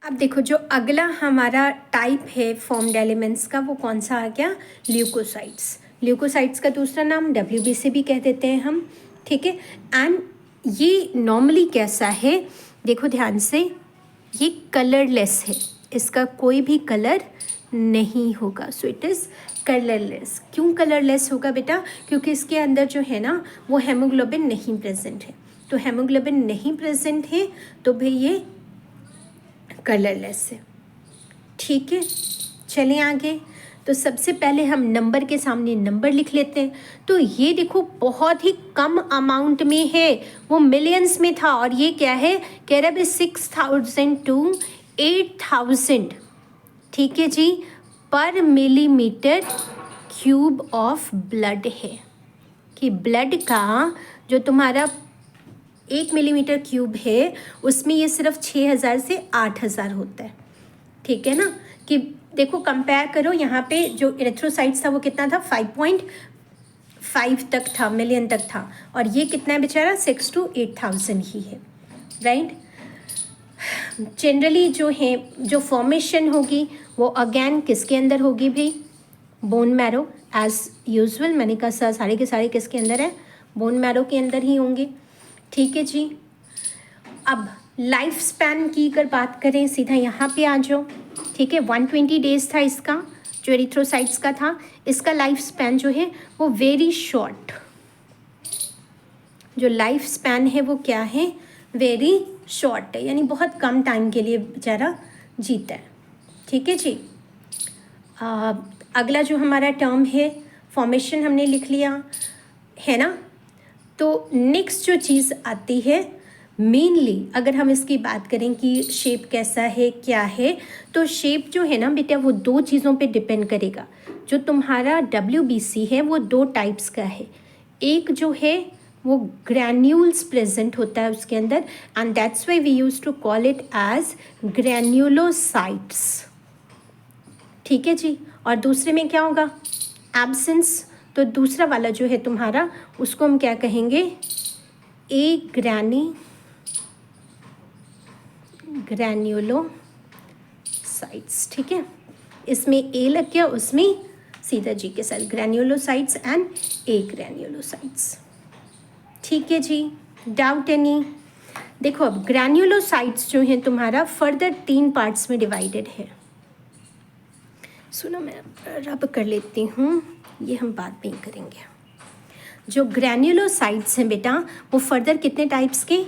अब देखो जो अगला हमारा टाइप है फॉर्म्ड एलिमेंट्स का वो कौन सा आ गया, ल्यूकोसाइट्स। ल्यूकोसाइट्स का दूसरा नाम WBC भी कह देते हैं हम, ठीक है। एंड ये नॉर्मली कैसा है, देखो ध्यान से, ये कलरलेस है, इसका कोई भी कलर नहीं होगा। So it is colourless. क्यों कलरलेस होगा बेटा, क्योंकि इसके अंदर जो है ना वो हेमोग्लोबिन नहीं प्रेजेंट है। तो हेमोग्लोबिन नहीं प्रेजेंट है तो भाई ये कलरलेस है, ठीक है। चलें आगे। तो सबसे पहले हम नंबर के सामने नंबर लिख लेते हैं। तो ये देखो बहुत ही कम अमाउंट में है, वो मिलियंस में था, और ये क्या है, कह रहा है 6,000 to 8,000, ठीक है जी, पर मिलीमीटर क्यूब ऑफ ब्लड है। कि ब्लड का जो तुम्हारा 1 मिलीमीटर क्यूब है उसमें ये सिर्फ 6,000 से 8,000 होता है, ठीक है ना। कि देखो कंपेयर करो, यहाँ पे जो एरिथ्रोसाइट्स था वो कितना था, 5.5 तक था, मिलियन तक था, और ये कितना है बेचारा, 6 to 8,000 ही है, राइट। जनरली जो है जो फॉर्मेशन होगी वो अगेन किसके अंदर होगी भाई, बोन मैरो, एज यूजुअल। मैंने कहा सर सारे के सारे किसके अंदर है, बोन मैरो के अंदर ही होंगे, ठीक है जी। अब लाइफ स्पैन की अगर बात करें, सीधा यहाँ पे आ जाओ, ठीक है। 120 डेज था इसका, जो एरिथ्रोसाइट्स का था। इसका लाइफ स्पैन जो है वो वेरी शॉर्ट, जो लाइफ स्पैन है वो क्या है, वेरी शॉर्ट है, यानी बहुत कम टाइम के लिए बेचारा जीता है, ठीक है जी। अगला जो हमारा टर्म है फॉर्मेशन हमने लिख लिया है ना। तो नेक्स्ट जो चीज़ आती है मेनली, अगर हम इसकी बात करें कि शेप कैसा है क्या है, तो शेप जो है ना बेटा वो दो चीज़ों पे डिपेंड करेगा। जो तुम्हारा WBC है वो दो टाइप्स का है। एक जो है वो ग्रैन्यूल्स प्रेजेंट होता है उसके अंदर, and that's why we use to call it as granulocytes, ठीक है जी। और दूसरे में क्या होगा, एब्सेंस। तो दूसरा वाला जो है तुम्हारा उसको हम क्या कहेंगे, ग्रैन्युलोसाइट्स, ठीक है। इसमें ए लग गया, उसमें सीधा जी के साथ ग्रैन्युलोसाइट्स एंड ए ग्रैन्युलोसाइट्स, ठीक है जी। Doubt any. देखो अब ग्रैन्युलोसाइट्स जो है तुम्हारा फर्दर 3 पार्ट्स में डिवाइडेड है। सुनो मैं रब कर लेती हूँ, ये हम बाद में ही करेंगे। जो ग्रैन्युलोसाइट्स हैं बेटा वो फर्दर कितने टाइप्स के,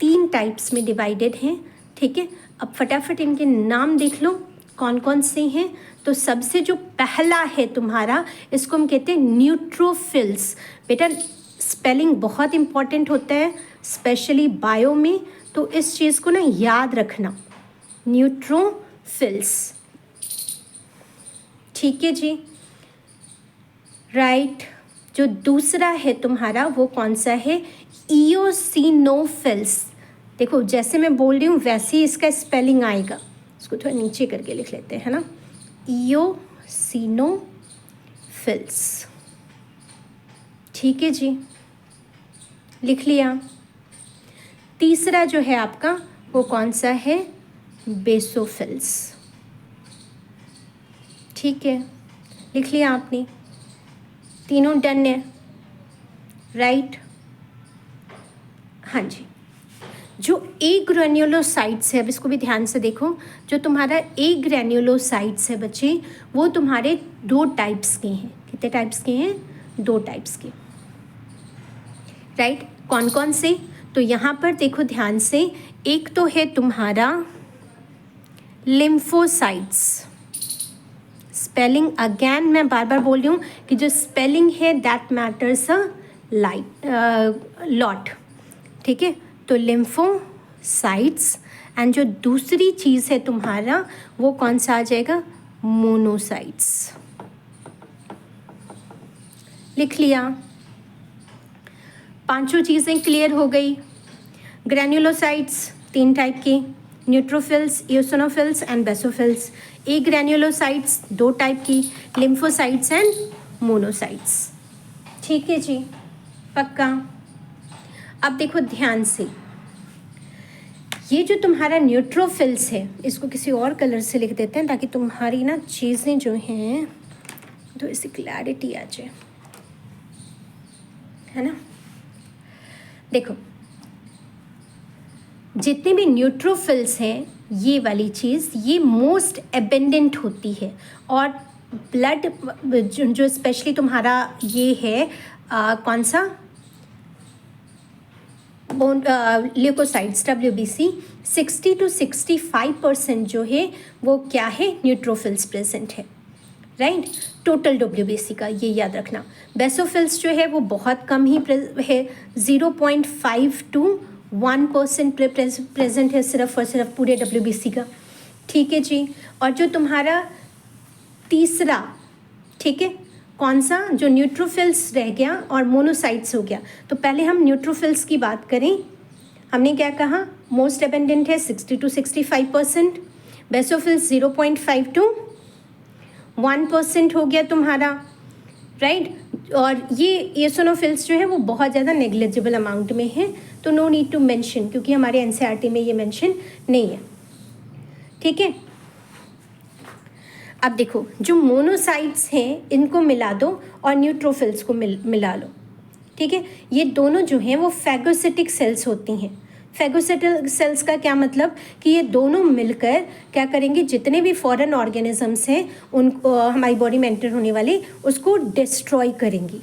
3 टाइप्स में डिवाइडेड हैं, ठीक है। अब फटाफट इनके नाम देख लो कौन कौन से हैं। तो सबसे जो पहला है तुम्हारा, इसको हम कहते हैं न्यूट्रोफिल्स। बेटा स्पेलिंग बहुत इंपॉर्टेंट होता है स्पेशली बायो में, तो इस चीज़ को ना याद रखना, न्यूट्रोफिल्स, ठीक है जी, राइट। जो दूसरा है तुम्हारा वो कौन सा है, इओसिनोफिल्स। देखो जैसे मैं बोल रही हूँ वैसे ही इसका स्पेलिंग आएगा, इसको थोड़ा नीचे करके लिख लेते हैं ना, इओसिनोफिल्स, ठीक है जी, लिख लिया। तीसरा जो है आपका वो कौन सा है, बेसोफिल्स, ठीक है, लिख लिया आपने। तीनों डन है, राइट। हाँ जी। जो ए ग्रैन्युलोसाइट्स है, अब इसको भी ध्यान से देखो, जो तुम्हारा ए ग्रैन्युलोसाइट्स है बच्चे वो तुम्हारे 2 टाइप्स के हैं। कितने टाइप्स के हैं, 2 टाइप्स के, राइट। कौन कौन से, तो यहाँ पर देखो ध्यान से, एक तो है तुम्हारा लिम्फोसाइट्स। स्पेलिंग अगेन मैं बार बार बोल रही हूँ कि जो स्पेलिंग है दैट मैटर्स अ लॉट, ठीक है। तो लिम्फोसाइट्स, एंड जो दूसरी चीज़ है तुम्हारा वो कौन सा आ जाएगा, मोनोसाइट्स, लिख लिया। 5 चीज़ें क्लियर हो गई। ग्रैन्युलोसाइट्स 3 टाइप के, neutrophils, eosinophils and basophils. A granulocytes 2 type की, लिम्फोसाइट्स एंड मोनोसाइट्स, ठीक है जी, पक्का। अब देखो ध्यान से, ये जो तुम्हारा न्यूट्रोफिल्स है, इसको किसी और कलर से लिख देते हैं ताकि तुम्हारी ना चीज़ें जो हैं तो इसकी क्लैरिटी आ जाए, है ना। देखो जितने भी न्यूट्रोफिल्स हैं, ये वाली चीज़ ये मोस्ट एबेंडेंट होती है, और ब्लड जो स्पेशली तुम्हारा ये है कौन सा ल्यूकोसाइट्स WBC 60 to 65% जो है वो क्या है, न्यूट्रोफिल्स प्रेजेंट है, राइट। टोटल WBC का ये याद रखना। बेसोफिल्स जो है वो बहुत कम ही है, 0.5 to 1% प्रेजेंट है सिर्फ और सिर्फ पूरे WBC का, ठीक है जी। और जो तुम्हारा तीसरा, ठीक है, कौन सा, जो न्यूट्रोफिल्स रह गया और मोनोसाइट्स हो गया। तो पहले हम न्यूट्रोफिल्स की बात करें, हमने क्या कहा, मोस्ट एबेंडेंट है 60 to 65%, बेसोफिल्स 0.5 to 1% हो गया तुम्हारा, राइट। और ये एओसिनोफिल्स जो है वो बहुत ज़्यादा नेग्लिजिबल अमाउंट में है, तो नो नीड टू मेंशन, क्योंकि हमारे NCERT में ये मेंशन नहीं है, ठीक है। अब देखो जो मोनोसाइट्स हैं इनको मिला दो और न्यूट्रोफिल्स को मिला लो, ठीक है। ये दोनों जो हैं वो फैगोसिटिक सेल्स होती हैं। फैगोसिटिक सेल्स का क्या मतलब कि ये दोनों मिलकर क्या करेंगे, जितने भी फॉरेन ऑर्गेनिजम्स हैं उनको हमारी बॉडी में एंटर होने वाले उसको डिस्ट्रॉय करेंगी।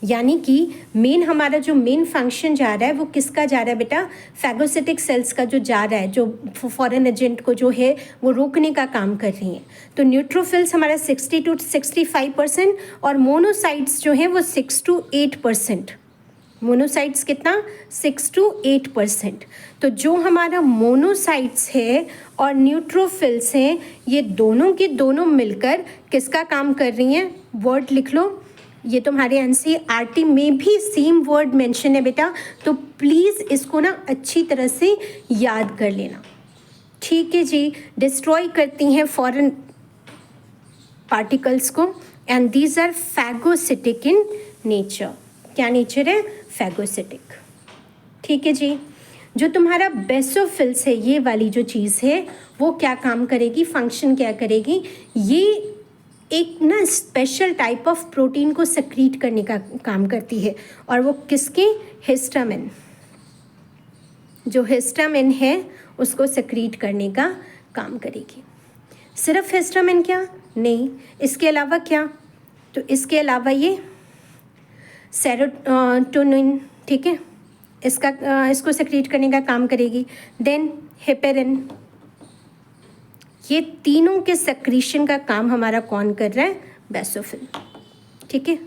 यानी कि मेन हमारा जो मेन फंक्शन जा रहा है वो किसका जा रहा है बेटा, फैगोसिटिक सेल्स का जो जा रहा है, जो फॉरेन एजेंट को जो है वो रोकने का काम कर रही हैं। तो न्यूट्रोफिल्स हमारा 60 to 65% और मोनोसाइट्स जो हैं वो 6 to 8%। मोनोसाइट्स कितना, 6 to 8%। तो जो हमारा मोनोसाइट्स है और न्यूट्रोफिल्स हैं, ये दोनों के दोनों मिलकर किसका काम कर रही हैं, वर्ड लिख लो। ये तुम्हारे NCERT में भी सेम वर्ड मेंशन है बेटा, तो प्लीज़ इसको ना अच्छी तरह से याद कर लेना, ठीक है जी। डिस्ट्रॉय करती हैं फॉरेन पार्टिकल्स को, and these are phagocytic in nature. क्या नेचर है, फैगोसिटिक, ठीक है जी। जो तुम्हारा बेसोफिल्स है, ये वाली जो चीज़ है वो क्या काम करेगी, फंक्शन क्या करेगी, ये एक ना स्पेशल टाइप ऑफ प्रोटीन को सेक्रीट करने का काम करती है, और वो किसके, हिस्टामिन। जो हिस्टामिन है उसको सेक्रीट करने का काम करेगी। सिर्फ हिस्टामिन क्या, नहीं, इसके अलावा क्या, तो इसके अलावा ये सेरोटोनिन, ठीक है, इसको सेक्रीट करने का काम करेगी। देन हेपेरिन, ये तीनों के सेक्रीशन का काम हमारा कौन कर रहा है, बेसोफिल, ठीक है,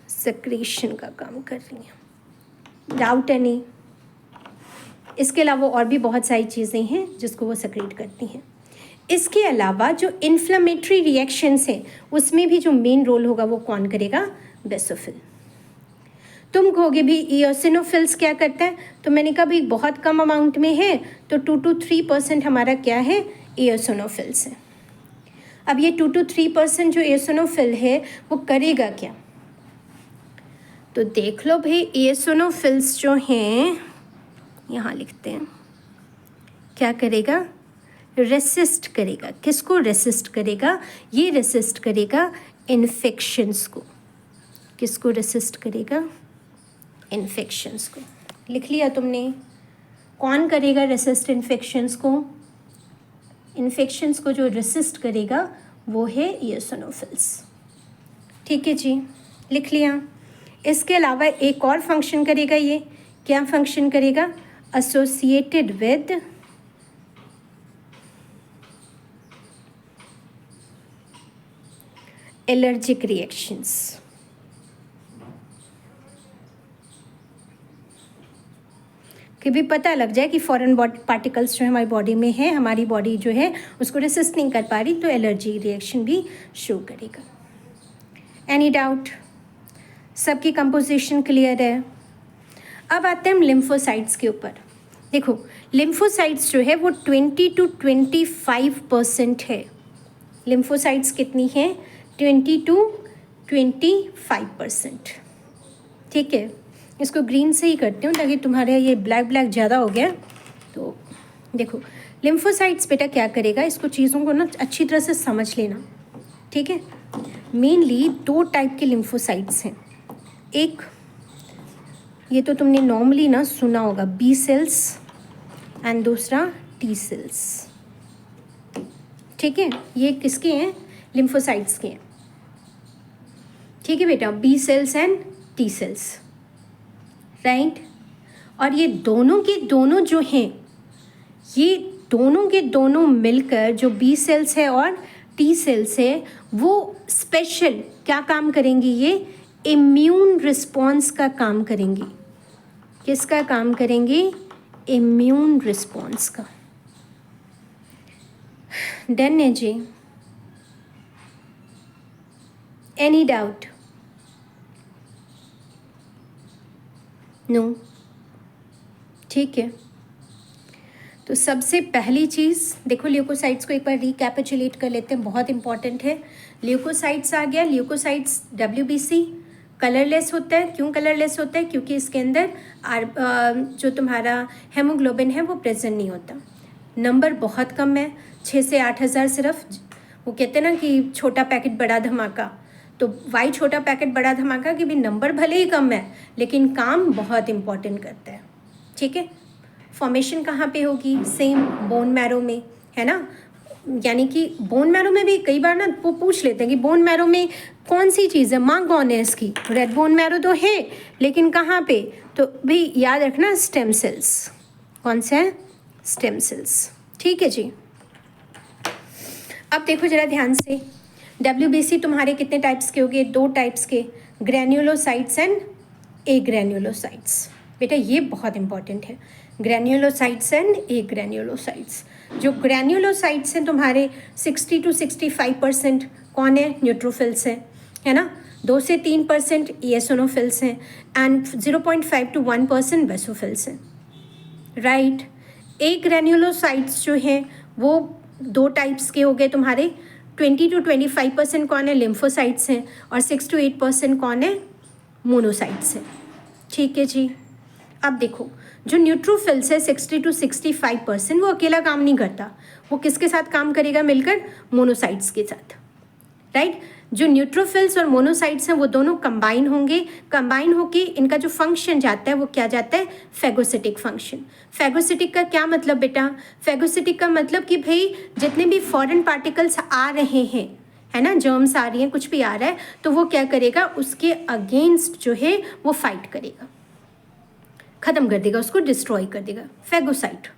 सेक्रीशन का काम कर रही है, डाउट है नहीं। इसके अलावा और भी बहुत सारी चीज़ें हैं जिसको वो सेक्रीट करती हैं। इसके अलावा जो इन्फ्लेमेटरी रिएक्शंस हैं उसमें भी जो मेन रोल होगा वो कौन करेगा, बेसोफिल। तुम कहोगे भी एओसिनोफिल्स क्या करता है, तो मैंने कहा भी बहुत कम अमाउंट में है, तो 2 to 3% हमारा क्या है, एओसिनोफिल्स है। अब ये 2 to 3% जो एओसिनोफिल है वो करेगा क्या, तो देख लो भाई, एओसिनोफिल्स जो हैं यहाँ लिखते हैं, क्या करेगा, रेसिस्ट करेगा। किसको रेसिस्ट करेगा, ये रेसिस्ट करेगा इन्फेक्शंस को। किसको रेसिस्ट करेगा, इन्फेक्शंस को। लिख लिया तुमने, कौन करेगा रेसिस्ट इन्फेक्शंस को, इन्फेक्शंस को जो रेसिस्ट करेगा वो है एओसिनोफिल्स, ठीक है जी, लिख लिया। इसके अलावा एक और फंक्शन करेगा, ये क्या फंक्शन करेगा, एसोसिएटेड विद एलर्जिक रिएक्शंस। कि भी पता लग जाए कि फॉरेन पार्टिकल्स जो है हमारी बॉडी में है, हमारी बॉडी जो है उसको रेसिस्ट नहीं कर पा रही, तो एलर्जी रिएक्शन भी शो करेगा। एनी डाउट, सबकी कंपोजिशन क्लियर है। अब आते हैं हम लिम्फोसाइट्स के ऊपर। देखो लिम्फोसाइट्स जो है वो 20 to 25% है। लिम्फोसाइट्स कितनी है, 20 to 25%, ठीक है। इसको ग्रीन से ही करती हूँ ताकि तुम्हारे ये ब्लैक ब्लैक ज़्यादा हो गया। तो देखो लिम्फोसाइट्स बेटा क्या करेगा, इसको चीज़ों को ना अच्छी तरह से समझ लेना, ठीक है। मेनली 2 टाइप के लिम्फोसाइट्स हैं। एक ये तो तुमने नॉर्मली ना सुना होगा, बी सेल्स, एंड दूसरा टी सेल्स, ठीक है। ये किसके हैं, लिम्फोसाइट्स के हैं, ठीक है बेटा, B cells and T cells, right. और ये दोनों के दोनों जो हैं, ये दोनों के दोनों मिलकर जो बी सेल्स है और टी सेल्स है वो स्पेशल क्या काम करेंगी, ये इम्यून रिस्पॉन्स का काम करेंगी। किसका काम करेंगी, इम्यून रिस्पॉन्स का। डन है जी, एनी डाउट? नो, ठीक है। तो सबसे पहली चीज़ देखो, ल्यूकोसाइट्स को एक बार रिकैपिचुलेट कर लेते हैं, बहुत इंपॉर्टेंट है। ल्यूकोसाइट्स आ गया, ल्यूकोसाइट्स WBC कलरलेस होता है। क्यों कलरलेस होता है, क्योंकि इसके अंदर जो तुम्हारा हेमोग्लोबिन है वो प्रेजेंट नहीं होता। नंबर बहुत कम है, 6 से 8 हज़ार सिर्फ। वो कहते हैं ना कि छोटा पैकेट बड़ा धमाका, तो वाई छोटा पैकेट बड़ा धमाका कि भी नंबर भले ही कम है लेकिन काम बहुत इंपॉर्टेंट करता है, ठीक है। फॉर्मेशन कहाँ पे होगी, सेम बोन मैरो में, है ना। यानी कि बोन मैरो में भी कई बार ना वो पूछ लेते हैं कि बोन मैरो में कौन सी चीज़ है, माँ कौन है इसकी, रेड बोन मैरो तो है लेकिन कहाँ पे, तो भाई याद रखना स्टेम सेल्स। कौन सा है, स्टेम सेल्स, ठीक है जी। अब देखो जरा ध्यान से, WBC तुम्हारे कितने टाइप्स के हो गए, 2 टाइप्स के, ग्रैन्युलोसाइट्स एंड एग्रैन्युलोसाइट्स। बेटा ये बहुत इंपॉर्टेंट है, ग्रैन्युलोसाइट्स एंड एग्रैन्युलोसाइट्स। जो ग्रैन्युलोसाइट्स हैं तुम्हारे 60 to 65% कौन है, न्यूट्रोफिल्स हैं, है ना। 2 से 3% eosinophils हैं एंड 0.5 to 1% बेसोफिल्स हैं, राइट। एग्रैन्युलोसाइट्स जो हैं वो 2 टाइप्स के हो गए तुम्हारे, 20 to 25% कौन है, लिम्फोसाइट्स हैं, और 6 to 8% कौन है, मोनोसाइट्स हैं, ठीक है जी। अब देखो जो न्यूट्रोफिल्स है 60 to 65% वो अकेला काम नहीं करता, वो किसके साथ काम करेगा, मिलकर मोनोसाइट्स के साथ, राइट। जो न्यूट्रोफिल्स और मोनोसाइट्स हैं वो दोनों कंबाइन होंगे, कंबाइन होके इनका जो फंक्शन जाता है वो क्या जाता है, फेगोसिटिक फंक्शन। फेगोसिटिक का क्या मतलब बेटा, फेगोसिटिक का मतलब कि भाई जितने भी फॉरेन पार्टिकल्स आ रहे हैं, है ना, जर्म्स आ रही हैं, कुछ भी आ रहा है, तो वो क्या करेगा, उसके अगेंस्ट जो है वो फाइट करेगा, ख़त्म कर देगा, उसको डिस्ट्रॉय कर देगा, फेगोसाइट,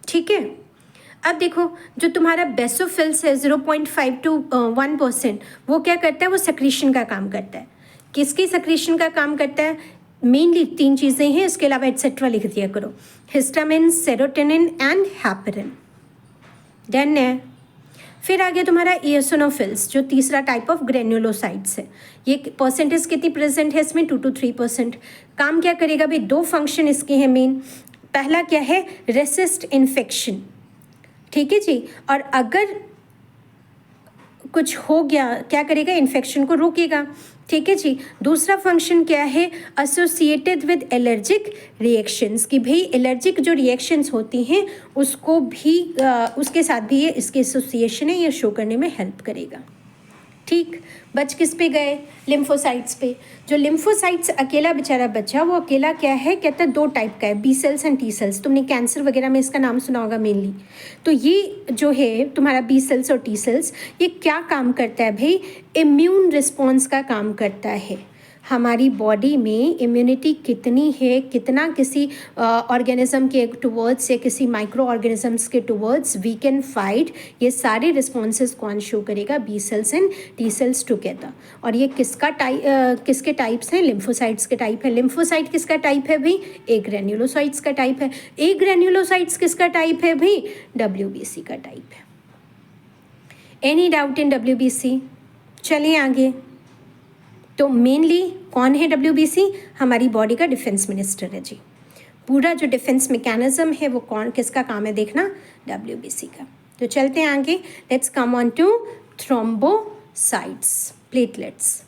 ठीक है। अब देखो जो तुम्हारा बेसोफिल्स है 0.5 to 1%, वो क्या करता है, वो सेक्रीशन का काम करता है। किसकी सेक्रीशन का काम करता है, मेनली 3 चीज़ें हैं, इसके अलावा एटसेट्रा लिख दिया करो, histamine, serotonin and heparin. Done है। फिर आ गया तुम्हारा eosinophils, जो तीसरा टाइप ऑफ ग्रेन्युलोसाइट्स है। ये परसेंटेज कितनी प्रेजेंट है इसमें, 2 to 3%। काम क्या करेगा भाई, 2 फंक्शन इसके हैं मेन। पहला क्या है, रेसिस्ट इन्फेक्शन, ठीक है जी, और अगर कुछ हो गया क्या करेगा, इन्फेक्शन को रोकेगा, ठीक है जी। दूसरा फंक्शन क्या है, एसोसिएटेड विद एलर्जिक रिएक्शंस, कि भाई एलर्जिक जो रिएक्शंस होती हैं उसको भी उसके साथ भी ये इसके एसोसिएशन है, ये शो करने में हेल्प करेगा, ठीक। बच किस पे गए, लिम्फोसाइट्स पे। जो लिम्फोसाइट्स अकेला बेचारा बचा, वो अकेला क्या है, कहता है 2 टाइप का है, B cells and T cells. तुमने कैंसर वगैरह में इसका नाम सुना होगा मेनली। तो ये जो है तुम्हारा बी सेल्स और टी सेल्स, ये क्या काम करता है भाई, इम्यून रिस्पॉन्स का काम करता है। हमारी बॉडी में इम्यूनिटी कितनी है, कितना किसी ऑर्गेनिज्म के टुवर्ड्स या किसी माइक्रो ऑर्गेनिजम्स के टुवर्ड्स वी कैन फाइट, ये सारे रिस्पॉन्सेज कौन शो करेगा, B cells and T cells together. और ये किसके टाइप्स हैं, लिम्फोसाइट्स के टाइप है। लिम्फोसाइट किसका टाइप है भाई, ए ग्रेन्युलोसाइट्स का टाइप है। ए ग्रेन्युलोसाइट्स किसका टाइप है भाई, WBC का टाइप है। Any doubt in WBC? चलिए आगे। तो मेनली कौन है WBC, हमारी बॉडी का डिफेंस मिनिस्टर है जी। पूरा जो डिफेंस मैकेनिज्म है वो कौन किसका काम है देखना, WBC का। तो चलते हैं आगे, let's come on to thrombocytes, platelets.